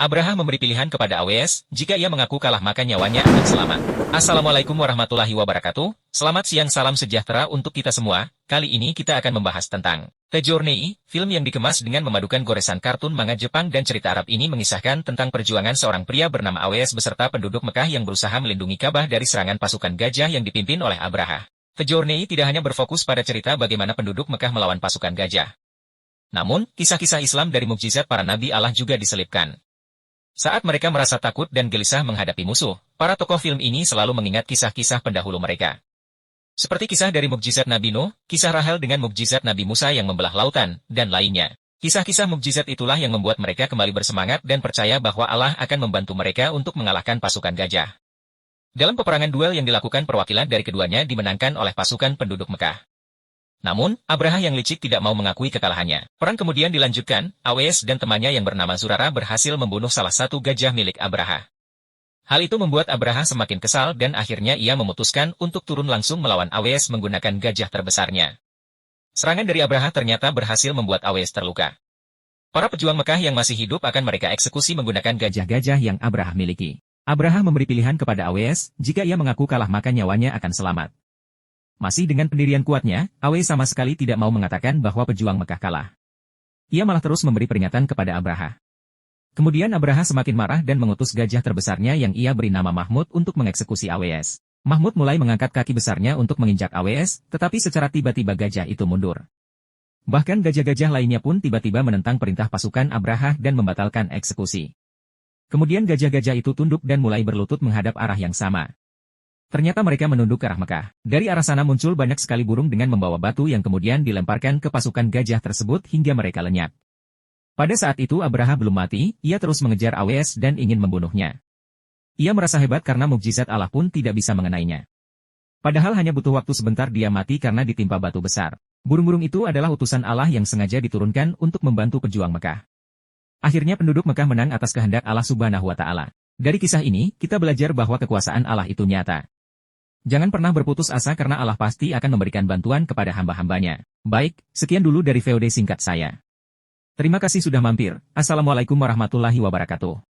Abraha memberi pilihan kepada AWS, jika ia mengaku kalah maka nyawanya akan selamat. Assalamualaikum warahmatullahi wabarakatuh, selamat siang salam sejahtera untuk kita semua. Kali ini kita akan membahas tentang The Journey, film yang dikemas dengan memadukan goresan kartun manga Jepang dan cerita Arab ini mengisahkan tentang perjuangan seorang pria bernama AWS beserta penduduk Mekah yang berusaha melindungi Ka'bah dari serangan pasukan gajah yang dipimpin oleh Abraha. The Journey tidak hanya berfokus pada cerita bagaimana penduduk Mekah melawan pasukan gajah. Namun, kisah-kisah Islam dari mukjizat para nabi Allah juga diselipkan. Saat mereka merasa takut dan gelisah menghadapi musuh, para tokoh film ini selalu mengingat kisah-kisah pendahulu mereka. Seperti kisah dari mukjizat Nabi Nuh, kisah Rahel dengan mukjizat Nabi Musa yang membelah lautan, dan lainnya. Kisah-kisah mukjizat itulah yang membuat mereka kembali bersemangat dan percaya bahwa Allah akan membantu mereka untuk mengalahkan pasukan gajah. Dalam peperangan duel yang dilakukan perwakilan dari keduanya dimenangkan oleh pasukan penduduk Mekah. Namun, Abraha yang licik tidak mau mengakui kekalahannya. Perang kemudian dilanjutkan, AWS dan temannya yang bernama Zurara berhasil membunuh salah satu gajah milik Abraha. Hal itu membuat Abraha semakin kesal dan akhirnya ia memutuskan untuk turun langsung melawan AWS menggunakan gajah terbesarnya. Serangan dari Abraha ternyata berhasil membuat AWS terluka. Para pejuang Mekah yang masih hidup akan mereka eksekusi menggunakan gajah-gajah yang Abraha miliki. Abraha memberi pilihan kepada AWS, jika ia mengaku kalah maka nyawanya akan selamat. Masih dengan pendirian kuatnya, AWS sama sekali tidak mau mengatakan bahwa pejuang Mekah kalah. Ia malah terus memberi peringatan kepada Abraha. Kemudian Abraha semakin marah dan mengutus gajah terbesarnya yang ia beri nama Mahmud untuk mengeksekusi AWS. Mahmud mulai mengangkat kaki besarnya untuk menginjak AWS, tetapi secara tiba-tiba gajah itu mundur. Bahkan gajah-gajah lainnya pun tiba-tiba menentang perintah pasukan Abraha dan membatalkan eksekusi. Kemudian gajah-gajah itu tunduk dan mulai berlutut menghadap arah yang sama. Ternyata mereka menunduk ke arah Mekah. Dari arah sana muncul banyak sekali burung dengan membawa batu yang kemudian dilemparkan ke pasukan gajah tersebut hingga mereka lenyap. Pada saat itu Abraha belum mati, ia terus mengejar AWS dan ingin membunuhnya. Ia merasa hebat karena mukjizat Allah pun tidak bisa mengenainya. Padahal hanya butuh waktu sebentar dia mati karena ditimpa batu besar. Burung-burung itu adalah utusan Allah yang sengaja diturunkan untuk membantu pejuang Mekah. Akhirnya penduduk Mekah menang atas kehendak Allah Subhanahu wa Ta'ala. Dari kisah ini, kita belajar bahwa kekuasaan Allah itu nyata. Jangan pernah berputus asa karena Allah pasti akan memberikan bantuan kepada hamba-hambanya. Baik, sekian dulu dari VOD singkat saya. Terima kasih sudah mampir. Assalamualaikum warahmatullahi wabarakatuh.